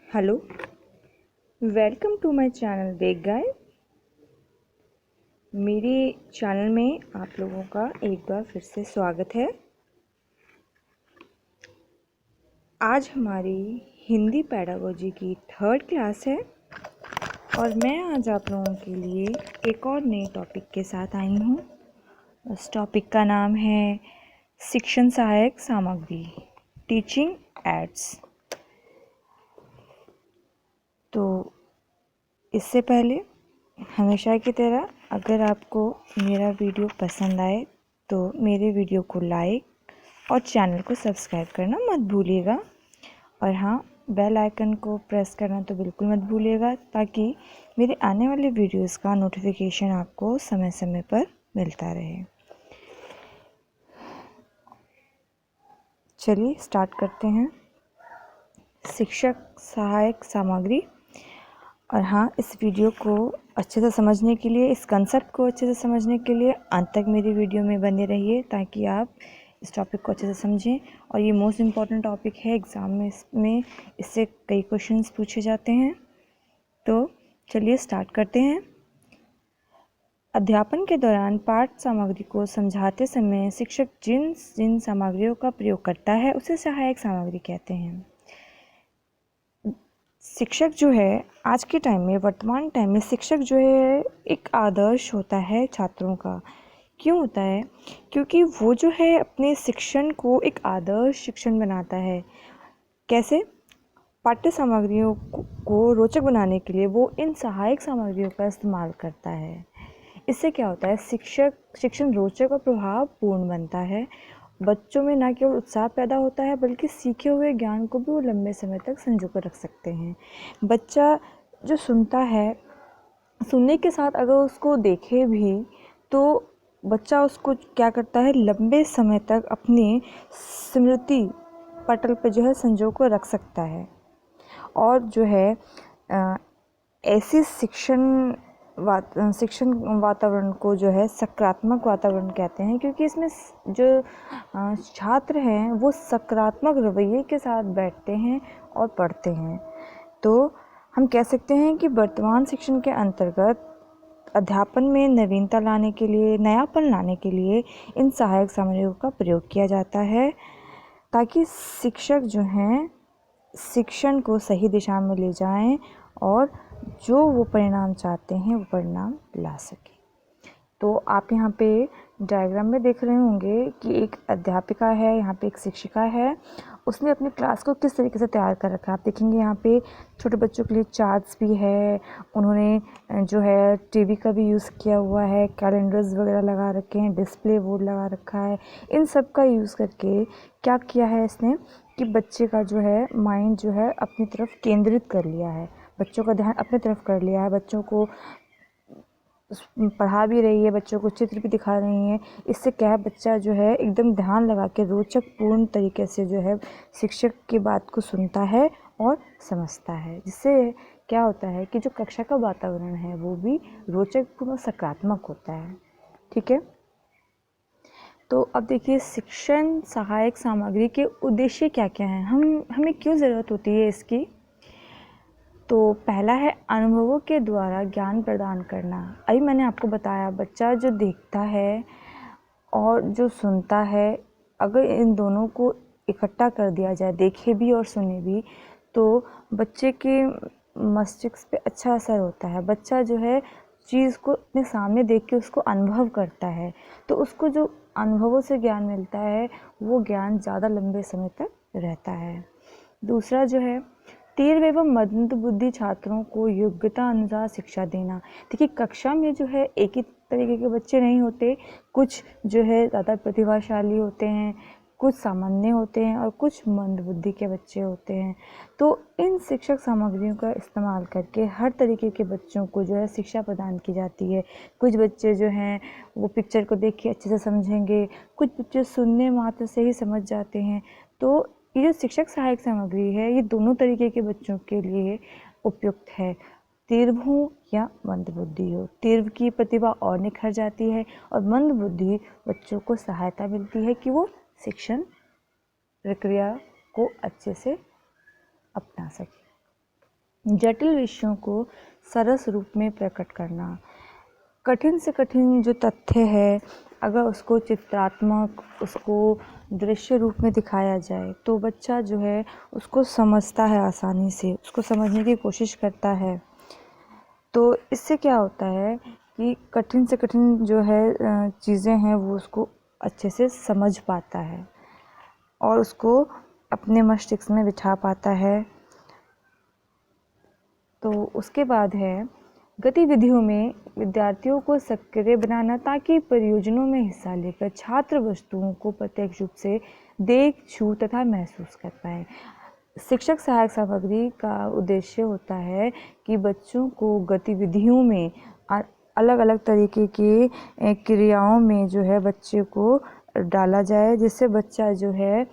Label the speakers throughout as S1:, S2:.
S1: Hello, welcome to my channel veg guide. मेरे channel में आप लोगों का एक बार फिर से स्वागत है। आज हमारी हिंदी पेडागोजी की 3rd क्लास है और मैं आज आप लोगों के लिए एक और नए टॉपिक के साथ आई हूँ। उस टॉपिक का नाम है शिक्षण सहायक सामग्री, टीचिंग एड्स। तो इससे पहले हमेशा की तरह अगर आपको मेरा वीडियो पसंद आए तो मेरे वीडियो को लाइक और चैनल को सब्सक्राइब करना मत भूलिएगा। और हाँ, बेल आइकन को प्रेस करना तो बिल्कुल मत भूलिएगा ताकि मेरे आने वाले वीडियोस का नोटिफिकेशन आपको समय समय पर मिलता रहे। चलिए स्टार्ट करते हैं। शिक्षक सहायक सामग्री। और हाँ, इस वीडियो को अच्छे से समझने के लिए, इस कंसेप्ट को अच्छे से समझने के लिए अंत तक मेरी वीडियो में बने रहिए ताकि आप इस टॉपिक को अच्छे से समझें। और ये मोस्ट इम्पॉर्टेंट टॉपिक है, एग्ज़ाम में इससे कई क्वेश्चंस पूछे जाते हैं। तो चलिए स्टार्ट करते हैं। अध्यापन के दौरान पाठ सामग्री को समझाते समय शिक्षक जिन सामग्रियों का प्रयोग करता है उसे सहायक सामग्री कहते हैं। शिक्षक जो है आज के टाइम में, वर्तमान टाइम में शिक्षक जो है एक आदर्श होता है छात्रों का। क्यों होता है? क्योंकि वो जो है अपने शिक्षण को एक आदर्श शिक्षण बनाता है। कैसे? पाठ्य सामग्रियों को रोचक बनाने के लिए वो इन सहायक सामग्रियों का इस्तेमाल करता है। इससे क्या होता है? शिक्षण रोचक और प्रभावपूर्ण बनता है। बच्चों में न केवल उत्साह पैदा होता है बल्कि सीखे हुए ज्ञान को भी वो लंबे समय तक संजो कर रख सकते हैं। बच्चा जो सुनता है, सुनने के साथ अगर उसको देखे भी तो बच्चा उसको क्या करता है, लंबे समय तक अपनी स्मृति पटल पे जो है संजो कर रख सकता है। और जो है ऐसी शिक्षण वातावरण को जो है सकारात्मक वातावरण कहते हैं, क्योंकि इसमें जो छात्र हैं वो सकारात्मक रवैये के साथ बैठते हैं और पढ़ते हैं। तो हम कह सकते हैं कि वर्तमान शिक्षण के अंतर्गत अध्यापन में नवीनता लाने के लिए, नयापन लाने के लिए इन सहायक सामग्रियों का प्रयोग किया जाता है ताकि शिक्षक जो हैं शिक्षण को सही दिशा में ले जाएं और जो वो परिणाम चाहते हैं वो परिणाम ला सकें। तो आप यहाँ पे डायग्राम में देख रहे होंगे कि एक अध्यापिका है, यहाँ पे एक शिक्षिका है। उसने अपनी क्लास को किस तरीके से तैयार कर रखा है आप देखेंगे। यहाँ पे छोटे बच्चों के लिए चार्ट्स भी है, उन्होंने जो है टीवी का भी यूज़ किया हुआ है, कैलेंडर्स वगैरह लगा रखे हैं, डिस्प्ले बोर्ड लगा रखा है। इन सब का यूज़ करके क्या किया है इसने कि बच्चे का जो है माइंड जो है अपनी तरफ केंद्रित कर लिया है, बच्चों का ध्यान अपनी तरफ कर लिया है, बच्चों को पढ़ा भी रही है, बच्चों को चित्र भी दिखा रही हैं। इससे क्या है, बच्चा जो है एकदम ध्यान लगा के रोचक पूर्ण तरीके से जो है शिक्षक की बात को सुनता है और समझता है, जिससे क्या होता है कि जो कक्षा का वातावरण है वो भी रोचक पूर्ण सकारात्मक होता है। ठीक है, तो अब देखिए शिक्षण सहायक सामग्री के उद्देश्य क्या क्या हैं, हमें क्यों ज़रूरत होती है इसकी। तो पहला है अनुभवों के द्वारा ज्ञान प्रदान करना। अभी मैंने आपको बताया, बच्चा जो देखता है और जो सुनता है, अगर इन दोनों को इकट्ठा कर दिया जाए, देखे भी और सुने भी, तो बच्चे के मस्तिष्क पे अच्छा असर होता है। बच्चा जो है चीज़ को अपने सामने देख के उसको अनुभव करता है, तो उसको जो अनुभवों से ज्ञान मिलता है वो ज्ञान ज़्यादा लंबे समय तक रहता है। दूसरा जो है तीव्र एवं मंद बुद्धि छात्रों को योग्यता अनुसार शिक्षा देना। देखिए कक्षा में जो है एक ही तरीके के बच्चे नहीं होते, कुछ जो है ज़्यादा प्रतिभाशाली होते हैं, कुछ सामान्य होते हैं और कुछ मंद बुद्धि के बच्चे होते हैं। तो इन शिक्षक सामग्रियों का इस्तेमाल करके हर तरीके के बच्चों को जो है शिक्षा प्रदान की जाती है। कुछ बच्चे जो हैं वो पिक्चर को देख के अच्छे से समझेंगे, कुछ बच्चे सुनने मात्र से ही समझ जाते हैं। तो ये जो शिक्षक सहायक सामग्री है ये दोनों तरीके के बच्चों के लिए उपयुक्त है, तीव्र हो या मंद बुद्धि हो। तीव्र की प्रतिभा और निखर जाती है और मंद बुद्धि बच्चों को सहायता मिलती है कि वो शिक्षण प्रक्रिया को अच्छे से अपना सके। जटिल विषयों को सरस रूप में प्रकट करना। कठिन से कठिन जो तथ्य है, अगर उसको चित्रात्मक, उसको दृश्य रूप में दिखाया जाए तो बच्चा जो है उसको समझता है, आसानी से उसको समझने की कोशिश करता है। तो इससे क्या होता है कि कठिन से कठिन जो है चीज़ें हैं वो उसको अच्छे से समझ पाता है और उसको अपने मस्तिष्क में बिठा पाता है। तो उसके बाद है गतिविधियों में विद्यार्थियों को सक्रिय बनाना, ताकि परियोजनाओं में हिस्सा लेकर छात्र वस्तुओं को प्रत्यक्ष रूप से देख, छू तथा महसूस कर पाए। शिक्षक सहायक सामग्री का उद्देश्य होता है कि बच्चों को गतिविधियों में अलग अलग तरीके की क्रियाओं में जो है बच्चे को डाला जाए, जिससे बच्चा जो है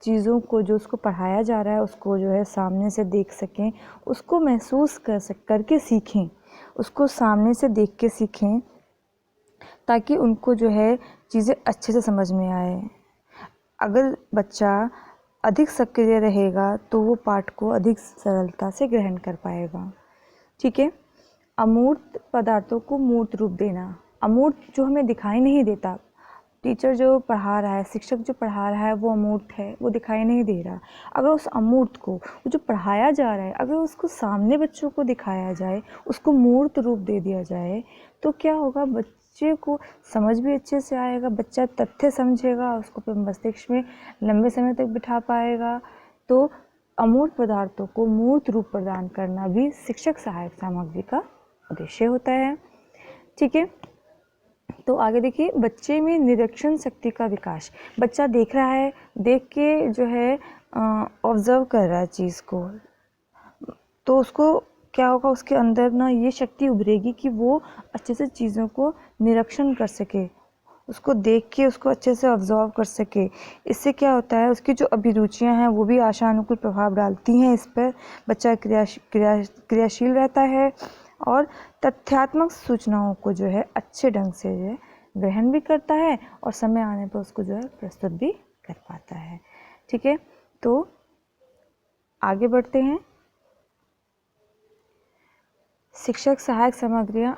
S1: चीज़ों को, जो उसको पढ़ाया जा रहा है उसको जो है सामने से देख सकें, उसको महसूस करके सीखें, उसको सामने से देख के सीखें, ताकि उनको जो है चीज़ें अच्छे से समझ में आए। अगर बच्चा अधिक सक्रिय रहेगा तो वो पाठ को अधिक सरलता से ग्रहण कर पाएगा। ठीक है। अमूर्त पदार्थों को मूर्त रूप देना। अमूर्त जो हमें दिखाई नहीं देता, टीचर जो पढ़ा रहा है, शिक्षक जो पढ़ा रहा है वो अमूर्त है, वो दिखाई नहीं दे रहा। अगर उस अमूर्त को, जो पढ़ाया जा रहा है, अगर उसको सामने बच्चों को दिखाया जाए, उसको मूर्त रूप दे दिया जाए, तो क्या होगा, बच्चे को समझ भी अच्छे से आएगा, बच्चा तथ्य समझेगा, उसको अपने मस्तिष्क में लंबे समय तक बिठा पाएगा। तो अमूर्त पदार्थों को मूर्त रूप प्रदान करना भी शिक्षक सहायक सामग्री का उद्देश्य होता है। ठीक है। तो आगे देखिए, बच्चे में निरीक्षण शक्ति का विकास। बच्चा देख रहा है, देख के जो है ऑब्जर्व कर रहा है चीज़ को, तो उसको क्या होगा, उसके अंदर ना ये शक्ति उभरेगी कि वो अच्छे से चीज़ों को निरीक्षण कर सके, उसको देख के उसको अच्छे से ऑब्जर्व कर सके। इससे क्या होता है, उसकी जो अभिरुचियां हैं वो भी आशानुकूल प्रभाव डालती हैं इस पर। बच्चा क्रियाशील रहता है और तथ्यात्मक सूचनाओं को जो है अच्छे ढंग से जो है ग्रहण भी करता है और समय आने पर उसको जो है प्रस्तुत भी कर पाता है। ठीक है। तो आगे बढ़ते हैं। शिक्षक सहायक सामग्रियाँ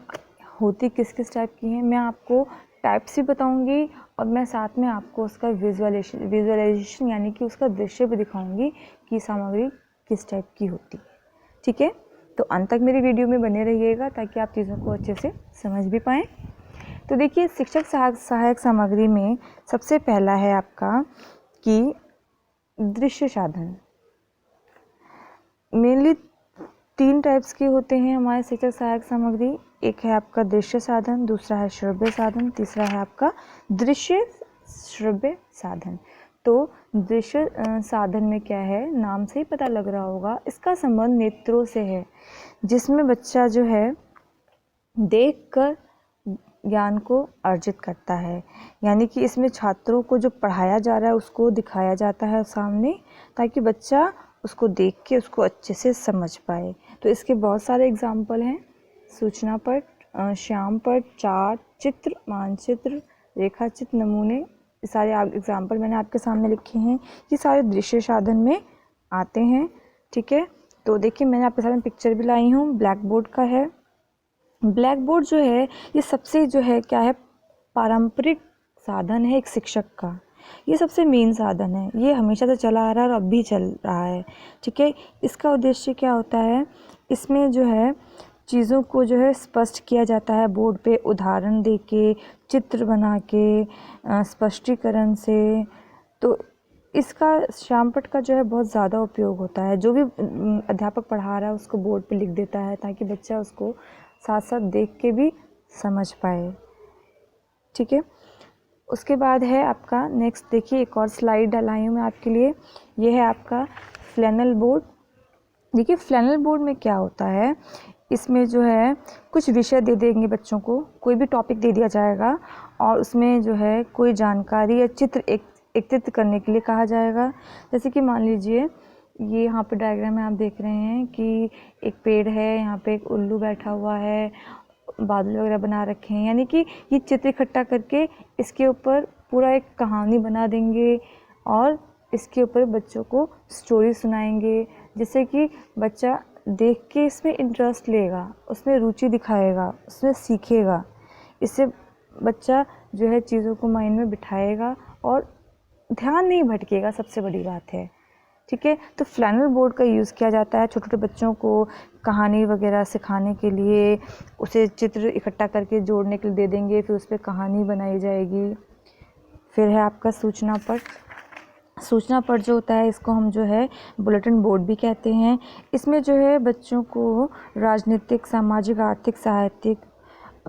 S1: होती किस किस टाइप की हैं, मैं आपको टाइप्स भी बताऊंगी और मैं साथ में आपको उसका विजुअलाइजेशन यानी कि उसका दृश्य भी दिखाऊंगी कि सामग्री किस टाइप की होती है। ठीक है। तो अंत तक मेरी वीडियो में बने रहिएगा ताकि आप चीज़ों को अच्छे से समझ भी पाएँ। तो देखिए, शिक्षक सहायक सामग्री में सबसे पहला है आपका कि दृश्य साधन। मेनली 3 टाइप्स के होते हैं हमारे शिक्षक सहायक सामग्री। एक है आपका दृश्य साधन, दूसरा है श्रव्य साधन, तीसरा है आपका दृश्य श्रव्य साधन। तो दृश्य साधन में क्या है, नाम से ही पता लग रहा होगा, इसका संबंध नेत्रों से है, जिसमें बच्चा जो है देखकर ज्ञान को अर्जित करता है। यानी कि इसमें छात्रों को जो पढ़ाया जा रहा है उसको दिखाया जाता है सामने, ताकि बच्चा उसको देख के उसको अच्छे से समझ पाए। तो इसके बहुत सारे एग्जाम्पल हैं, सूचना पट, श्याम पट, चार्ट, चित्र, मानचित्र, रेखा चित्र, नमूने, सारे एग्जाम्पल मैंने आपके सामने लिखे हैं। ये सारे दृश्य साधन में आते हैं। ठीक है। तो देखिए, मैंने आपके सामने पिक्चर भी लाई हूँ, ब्लैक बोर्ड का है। ब्लैक बोर्ड जो है ये सबसे जो है क्या है, पारंपरिक साधन है एक शिक्षक का। ये सबसे मेन साधन है, ये हमेशा से चला आ रहा है और अब भी चल रहा है। ठीक है। इसका उद्देश्य क्या होता है, इसमें जो है चीज़ों को जो है स्पष्ट किया जाता है बोर्ड पे, उदाहरण दे के, चित्र बना के, स्पष्टीकरण से। तो इसका श्यामपट का जो है बहुत ज़्यादा उपयोग होता है। जो भी अध्यापक पढ़ा रहा है उसको बोर्ड पे लिख देता है, ताकि बच्चा उसको साथ साथ देख के भी समझ पाए। ठीक है। उसके बाद है आपका नेक्स्ट, देखिए एक और स्लाइड डलाई हूँ मैं आपके लिए। ये है आपका फ्लैनल बोर्ड। देखिए, फ्लैनल बोर्ड में क्या होता है, इसमें जो है कुछ विषय दे देंगे बच्चों को, कोई भी टॉपिक दे दिया जाएगा और उसमें जो है कोई जानकारी या चित्र एकत्रित करने के लिए कहा जाएगा। जैसे कि मान लीजिए, ये यहाँ पे डायग्राम में आप देख रहे हैं कि एक पेड़ है, यहाँ पे एक उल्लू बैठा हुआ है, बादल वगैरह बना रखे हैं। यानी कि ये चित्र इकट्ठा करके इसके ऊपर पूरा एक कहानी बना देंगे और इसके ऊपर बच्चों को स्टोरी सुनाएंगे, जिससे कि बच्चा देख के इसमें इंटरेस्ट लेगा, उसमें रुचि दिखाएगा, उसमें सीखेगा। इससे बच्चा जो है चीज़ों को माइंड में बिठाएगा और ध्यान नहीं भटकेगा, सबसे बड़ी बात है। ठीक है, तो फ्लैनल बोर्ड का यूज़ किया जाता है छोटे छोटे बच्चों को कहानी वगैरह सिखाने के लिए। उसे चित्र इकट्ठा करके जोड़ने के लिए दे देंगे, फिर उस पर कहानी बनाई जाएगी। फिर है आपका सूचना पट। सूचना पट जो होता है, इसको हम जो है बुलेटिन बोर्ड भी कहते हैं। इसमें जो है बच्चों को राजनीतिक, सामाजिक, आर्थिक, साहित्यिक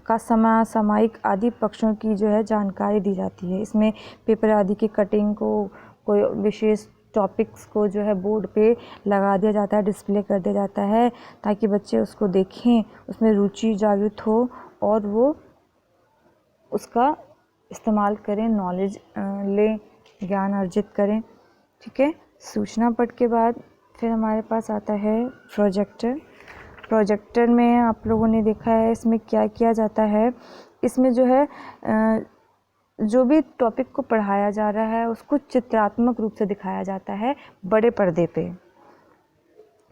S1: का सामयिक आदि पक्षों की जो है जानकारी दी जाती है। इसमें पेपर आदि की कटिंग को, कोई विशेष टॉपिक्स को जो है बोर्ड पे लगा दिया जाता है, डिस्प्ले कर दिया जाता है, ताकि बच्चे उसको देखें, उसमें रुचि जागृत हो और वो उसका इस्तेमाल करें, नॉलेज लें, ज्ञान अर्जित करें। ठीक है, सूचना पट के बाद फिर हमारे पास आता है प्रोजेक्टर। प्रोजेक्टर में आप लोगों ने देखा है इसमें क्या किया जाता है। इसमें जो है जो भी टॉपिक को पढ़ाया जा रहा है उसको चित्रात्मक रूप से दिखाया जाता है बड़े पर्दे पे।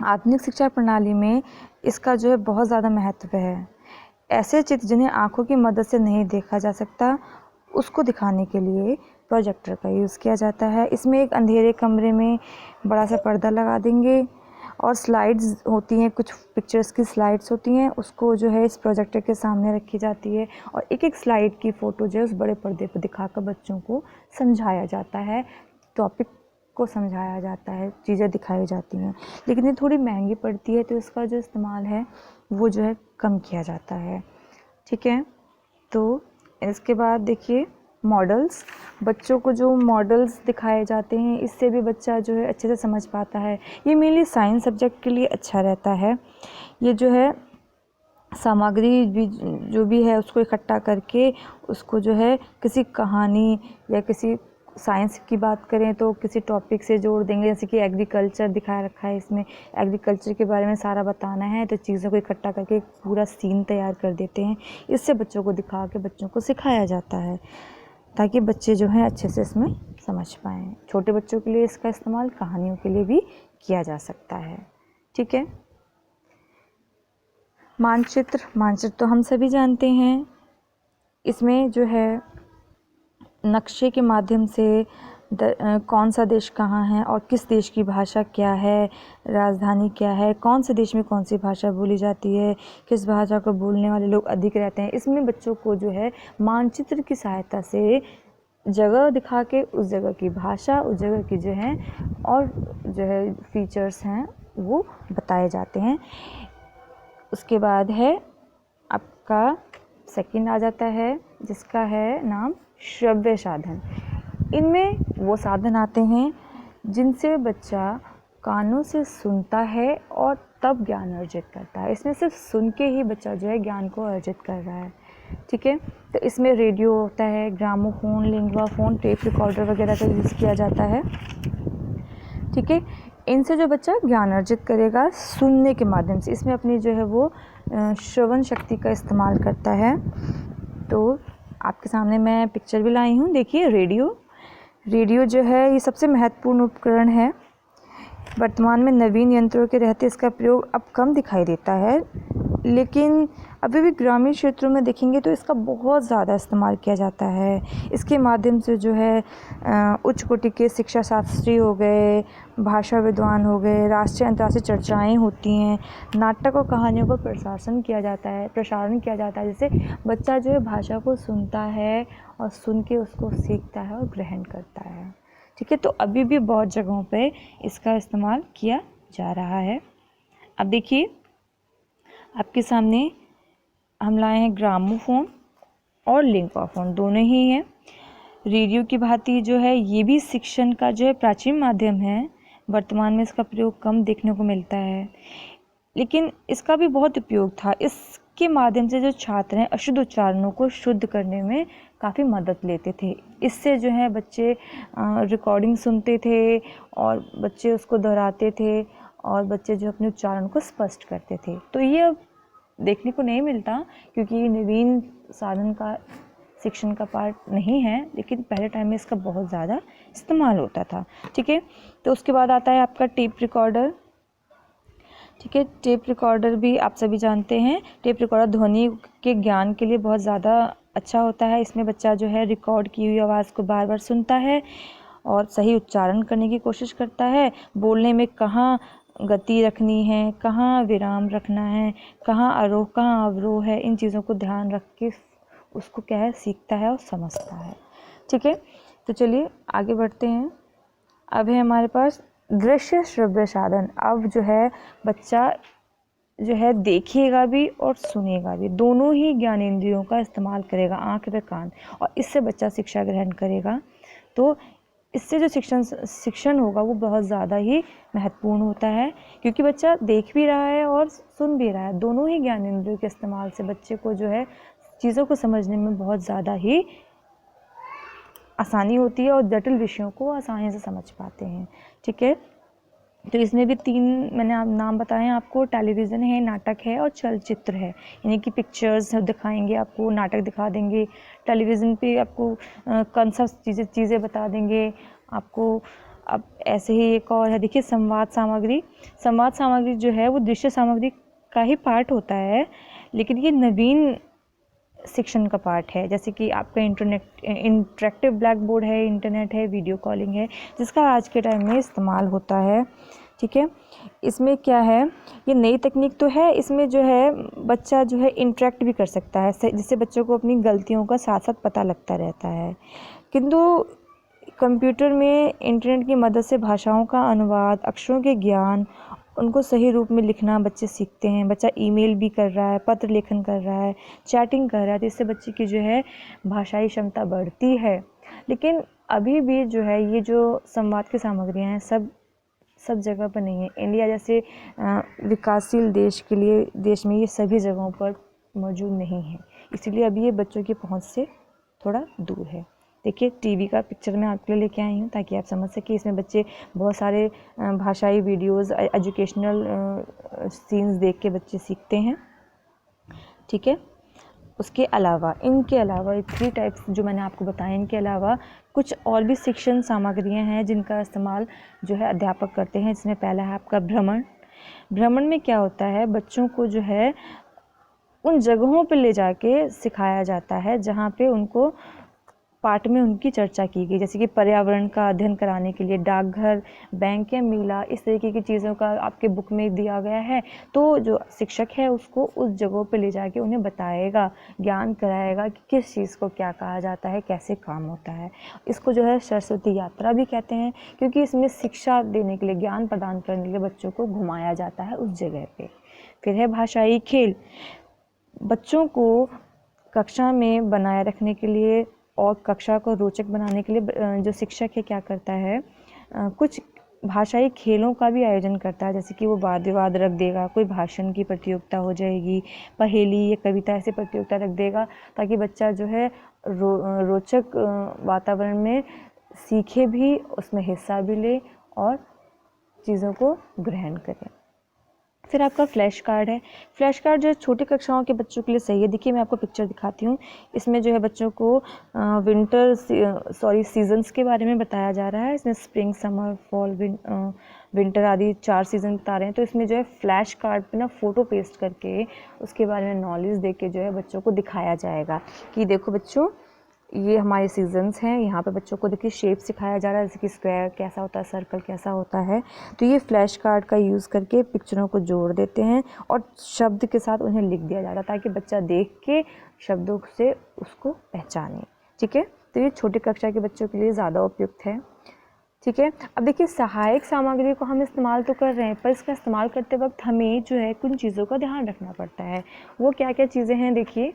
S1: आधुनिक शिक्षा प्रणाली में इसका जो है बहुत ज़्यादा महत्व है। ऐसे चित्र जिन्हें आँखों की मदद से नहीं देखा जा सकता, उसको दिखाने के लिए प्रोजेक्टर का यूज़ किया जाता है। इसमें एक अंधेरे कमरे में बड़ा सा पर्दा लगा देंगे और स्लाइड्स होती हैं, कुछ पिक्चर्स की स्लाइड्स होती हैं, उसको जो है इस प्रोजेक्टर के सामने रखी जाती है और एक एक स्लाइड की फ़ोटो जो है उस बड़े पर्दे पर दिखाकर बच्चों को समझाया जाता है, टॉपिक को समझाया जाता है, चीज़ें दिखाई जाती हैं। लेकिन ये थोड़ी महंगी पड़ती है, तो इसका जो इस्तेमाल है वो जो है कम किया जाता है। ठीक है, तो इसके बाद देखिए मॉडल्स। बच्चों को जो मॉडल्स दिखाए जाते हैं, इससे भी बच्चा जो है अच्छे से समझ पाता है। ये मेनली साइंस सब्जेक्ट के लिए अच्छा रहता है। ये जो है सामग्री भी जो भी है उसको इकट्ठा करके उसको जो है किसी कहानी या किसी साइंस की बात करें तो किसी टॉपिक से जोड़ देंगे। जैसे कि एग्रीकल्चर दिखा रखा है, इसमें एग्रीकल्चर के बारे में सारा बताना है, तो चीज़ों को इकट्ठा करके पूरा सीन तैयार कर देते हैं। इससे बच्चों को दिखा के बच्चों को सिखाया जाता है, ताकि बच्चे जो हैं अच्छे से इसमें समझ पाएँ। छोटे बच्चों के लिए इसका इस्तेमाल कहानियों के लिए भी किया जा सकता है। ठीक है, मानचित्र। मानचित्र तो हम सभी जानते हैं। इसमें जो है नक्शे के माध्यम से कौन सा देश कहाँ है और किस देश की भाषा क्या है, राजधानी क्या है, कौन से देश में कौन सी भाषा बोली जाती है, किस भाषा को बोलने वाले लोग अधिक रहते हैं। इसमें बच्चों को जो है मानचित्र की सहायता से जगह दिखा के उस जगह की भाषा, उस जगह की जो है और जो है फीचर्स हैं वो बताए जाते हैं। उसके बाद है आपका सेकंड आ जाता है, जिसका है नाम श्रव्य साधन। इनमें वो साधन आते हैं जिनसे बच्चा कानों से सुनता है और तब ज्ञान अर्जित करता है। इसमें सिर्फ सुन के ही बच्चा जो है ज्ञान को अर्जित कर रहा है। ठीक है, तो इसमें रेडियो होता है, ग्रामोफोन, लिंगवाफोन, टेप रिकॉर्डर वगैरह का यूज़ किया जाता है। ठीक है, इनसे जो बच्चा ज्ञान अर्जित करेगा सुनने के माध्यम से, इसमें अपनी जो है वो श्रवण शक्ति का इस्तेमाल करता है। तो आपके सामने मैं पिक्चर भी लाई हूँ, देखिए रेडियो। रेडियो जो है ये सबसे महत्वपूर्ण उपकरण है। वर्तमान में नवीन यंत्रों के रहते इसका प्रयोग अब कम दिखाई देता है, लेकिन अभी भी ग्रामीण क्षेत्रों में देखेंगे तो इसका बहुत ज़्यादा इस्तेमाल किया जाता है। इसके माध्यम से जो है उच्च कोटि के शिक्षा शास्त्री हो गए, भाषा विद्वान हो गए, राष्ट्रीय अंतर्राष्ट्रीय चर्चाएँ होती हैं, नाटक और कहानियों का प्रशारण किया जाता है, जिससे बच्चा जो है भाषा को सुनता है और सुन के उसको सीखता है और ग्रहण करता है। ठीक है, तो अभी भी बहुत जगहों पे इसका इस्तेमाल किया जा रहा है। अब देखिए आपके सामने हम लाए हैं ग्रामोफोन और लिंगवाफोन, दोनों ही हैं। रेडियो की भांति जो है ये भी शिक्षण का जो है प्राचीन माध्यम है। वर्तमान में इसका प्रयोग कम देखने को मिलता है, लेकिन इसका भी बहुत उपयोग था। इसके माध्यम से जो छात्र हैं अशुद्ध उच्चारणों को शुद्ध करने में काफ़ी मदद लेते थे। इससे जो है बच्चे रिकॉर्डिंग सुनते थे और बच्चे उसको दोहराते थे और बच्चे जो अपने उच्चारण को स्पष्ट करते थे। तो ये अब देखने को नहीं मिलता, क्योंकि ये नवीन साधन का शिक्षण का पार्ट नहीं है, लेकिन पहले टाइम में इसका बहुत ज़्यादा इस्तेमाल होता था। ठीक है, तो उसके बाद आता है आपका टेप रिकॉर्डर। ठीक है। टेप रिकॉर्डर भी आप सभी जानते हैं, टेप रिकॉर्डर ध्वनि के ज्ञान के लिए बहुत ज़्यादा अच्छा होता है। इसमें बच्चा जो है रिकॉर्ड की हुई आवाज़ को बार बार सुनता है और सही उच्चारण करने की कोशिश करता है। बोलने में कहाँ गति रखनी है, कहाँ विराम रखना है, कहाँ आरोह कहाँ अवरोह है, इन चीज़ों को ध्यान रख के उसको क्या है सीखता है और समझता है। ठीक है, तो चलिए आगे बढ़ते हैं। अब है हमारे पास दृश्य श्रव्य साधन। अब जो है बच्चा जो है देखेगा भी और सुनेगा भी, दोनों ही ज्ञानेंद्रियों का इस्तेमाल करेगा, आँख व कान, और इससे बच्चा शिक्षा ग्रहण करेगा। तो इससे जो शिक्षण होगा वो बहुत ज़्यादा ही महत्वपूर्ण होता है, क्योंकि बच्चा देख भी रहा है और सुन भी रहा है। दोनों ही ज्ञानेंद्रियों के इस्तेमाल से बच्चे को जो है चीज़ों को समझने में बहुत ज़्यादा ही आसानी होती है और जटिल विषयों को आसानी से समझ पाते हैं। ठीक है, तो इसमें भी 3 मैंने नाम बताए हैं आपको, टेलीविज़न है, नाटक है और चलचित्र है। यानी कि पिक्चर्स दिखाएंगे आपको, नाटक दिखा देंगे, टेलीविज़न पे आपको कॉन्सेप्ट चीज़ें बता देंगे आपको। अब ऐसे ही एक और है, देखिए संवाद सामग्री। संवाद सामग्री जो है वो दृश्य सामग्री का ही पार्ट होता है, लेकिन ये नवीन शिक्षण का पार्ट है। जैसे कि आपका इंटरेक्टिव ब्लैक बोर्ड है, इंटरनेट है, वीडियो कॉलिंग है, जिसका आज के टाइम में इस्तेमाल होता है। ठीक है, इसमें क्या है, ये नई तकनीक तो है, इसमें जो है बच्चा जो है इंटरेक्ट भी कर सकता है, जिससे बच्चों को अपनी गलतियों का साथ साथ पता लगता रहता है। किंतु कंप्यूटर में इंटरनेट की मदद से भाषाओं का अनुवाद, अक्षरों के ज्ञान, उनको सही रूप में लिखना बच्चे सीखते हैं। बच्चा ईमेल भी कर रहा है, पत्र लेखन कर रहा है, चैटिंग कर रहा है, तो इससे बच्चे की जो है भाषाई क्षमता बढ़ती है। लेकिन अभी भी जो है ये जो संवाद की सामग्रियाँ हैं सब जगह पर नहीं है। इंडिया जैसे विकासशील देश में ये सभी जगहों पर मौजूद नहीं है, इसीलिए अभी ये बच्चों की पहुंच से थोड़ा दूर है। देखिए टीवी का पिक्चर मैं आपके लिए लेके आई हूँ ताकि आप समझ सकें। इसमें बच्चे बहुत सारे भाषाई वीडियोस, एजुकेशनल सीन्स देख के बच्चे सीखते हैं। ठीक है, उसके अलावा इनके अलावा 3 टाइप्स जो मैंने आपको बताए, इनके अलावा कुछ और भी शिक्षण सामग्रियाँ हैं जिनका इस्तेमाल जो है अध्यापक करते हैं। इसमें पहला है आपका भ्रमण। भ्रमण में क्या होता है, बच्चों को जो है उन जगहों पर ले जाके सिखाया जाता है जहाँ पे उनको पाठ में उनकी चर्चा की गई। जैसे कि पर्यावरण का अध्ययन कराने के लिए डाकघर, बैंक या मेला, इस तरीके की चीज़ों का आपके बुक में दिया गया है। तो जो शिक्षक है उसको उस जगहों पे ले जाके उन्हें बताएगा, ज्ञान कराएगा कि किस चीज़ को क्या कहा जाता है, कैसे काम होता है। इसको जो है सरस्वती यात्रा भी कहते हैं, क्योंकि इसमें शिक्षा देने के लिए, ज्ञान प्रदान करने के लिए बच्चों को घुमाया जाता है उस जगह पर। फिर है भाषाई खेल। बच्चों को कक्षा में बनाए रखने के लिए और कक्षा को रोचक बनाने के लिए जो शिक्षक है क्या करता है, कुछ भाषाई खेलों का भी आयोजन करता है। जैसे कि वो वाद विवाद रख देगा, कोई भाषण की प्रतियोगिता हो जाएगी, पहेली या कविता ऐसे प्रतियोगिता रख देगा, ताकि बच्चा जो है रोचक वातावरण में सीखे भी, उसमें हिस्सा भी ले और चीज़ों को ग्रहण करे। फिर आपका फ्लैश कार्ड है। फ्लैश कार्ड जो है छोटी कक्षाओं के बच्चों के लिए सही है। देखिए मैं आपको पिक्चर दिखाती हूँ। इसमें जो है बच्चों को सीजन्स के बारे में बताया जा रहा है। इसमें स्प्रिंग, समर, फॉल, विंटर आदि 4 सीज़न बता रहे हैं। तो इसमें जो है फ्लैश कार्ड पे ना फ़ोटो पेस्ट करके उसके बारे में नॉलेज दे के जो है बच्चों को दिखाया जाएगा कि देखो बच्चों, ये हमारे सीजन्स हैं। यहाँ पे बच्चों को देखिए शेप सिखाया जा रहा है, जैसे कि स्क्वायर कैसा होता है, सर्कल कैसा होता है। तो ये फ्लैश कार्ड का यूज़ करके पिक्चरों को जोड़ देते हैं और शब्द के साथ उन्हें लिख दिया जाता है, ताकि बच्चा देख के शब्दों से उसको पहचाने। ठीक है, तो ये छोटी कक्षा के बच्चों के लिए ज़्यादा उपयुक्त है। ठीक है, अब देखिए सहायक सामग्री को हम इस्तेमाल तो कर रहे हैं, पर इसका इस्तेमाल करते वक्त हमें जो है कुछ चीज़ों का ध्यान रखना पड़ता है। वो क्या क्या चीज़ें हैं, देखिए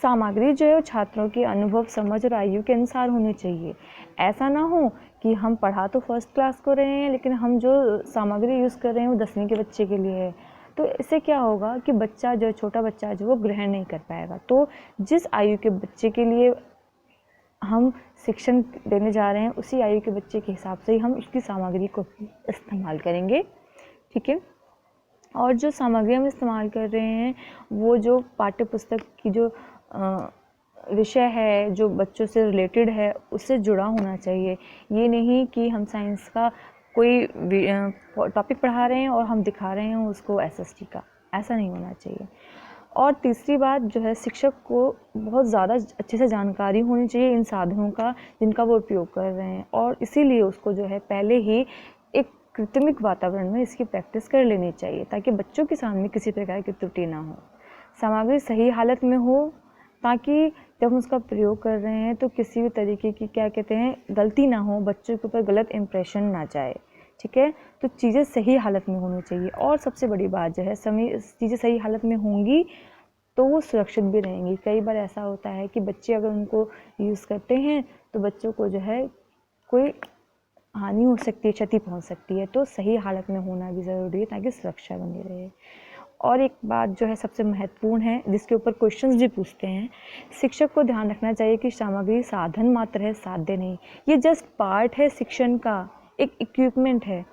S1: सामग्री जो है वो छात्रों के अनुभव, समझ और आयु के अनुसार होनी चाहिए। ऐसा ना हो कि हम पढ़ा तो फर्स्ट क्लास को रहे हैं, लेकिन हम जो सामग्री यूज़ कर रहे हैं वो 10वीं के बच्चे के लिए है। तो इससे क्या होगा कि बच्चा जो छोटा बच्चा जो वो ग्रहण नहीं कर पाएगा। तो जिस आयु के बच्चे के लिए हम शिक्षण देने जा रहे हैं, उसी आयु के बच्चे के हिसाब से ही हम उसकी सामग्री को इस्तेमाल करेंगे। ठीक है, और जो सामग्री हम इस्तेमाल कर रहे हैं वो जो पाठ्य पुस्तक की जो विषय है, जो बच्चों से रिलेटेड है, उससे जुड़ा होना चाहिए। ये नहीं कि हम साइंस का कोई टॉपिक पढ़ा रहे हैं और हम दिखा रहे हैं उसको एसएसटी का, ऐसा नहीं होना चाहिए। और तीसरी बात जो है, शिक्षक को बहुत ज़्यादा अच्छे से जानकारी होनी चाहिए इन साधनों का जिनका वो उपयोग कर रहे हैं, और इसीलिए उसको जो है पहले ही एक कृत्रिमिक वातावरण में इसकी प्रैक्टिस कर लेनी चाहिए ताकि बच्चों के सामने किसी प्रकार की त्रुटि ना हो, सामग्री सही हालत में हो, ताकि जब हम उसका प्रयोग कर रहे हैं तो किसी भी तरीके की क्या कहते हैं गलती ना हो, बच्चों के ऊपर गलत इम्प्रेशन ना जाए। ठीक है, तो चीज़ें सही हालत में होनी चाहिए। और सबसे बड़ी बात जो है, चीज़ें सही हालत में होंगी तो वो सुरक्षित भी रहेंगी। कई बार ऐसा होता है कि बच्चे अगर उनको यूज़ करते हैं तो बच्चों को जो है कोई हानि हो सकती है, क्षति पहुंच सकती है, तो सही हालत में होना भी ज़रूरी है ताकि सुरक्षा बनी रहे। और एक बात जो है सबसे महत्वपूर्ण है, जिसके ऊपर क्वेश्चंस भी पूछते हैं, शिक्षक को ध्यान रखना चाहिए कि सामग्री साधन मात्र है, साध्य नहीं। ये जस्ट पार्ट है शिक्षण का, एक इक्विपमेंट है।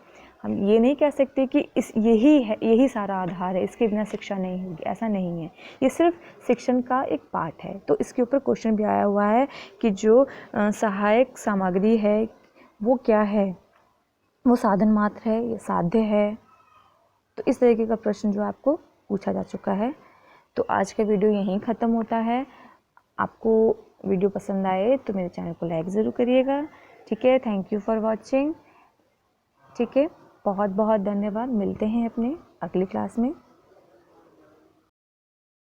S1: हम ये नहीं कह सकते कि यही सारा आधार है, इसके बिना शिक्षा नहीं होगी, ऐसा नहीं है। ये सिर्फ शिक्षण का एक पार्ट है। तो इसके ऊपर क्वेश्चन भी आया हुआ है कि जो सहायक सामग्री है वो क्या है, वो साधन मात्र है या साध्य है। तो इस तरीके का प्रश्न जो आपको पूछा जा चुका है। तो आज का वीडियो यहीं ख़त्म होता है। आपको वीडियो पसंद आए तो मेरे चैनल को लाइक ज़रूर करिएगा। ठीक है, थैंक यू फॉर वॉचिंग। ठीक है, बहुत बहुत धन्यवाद। मिलते हैं अपने अगली क्लास में।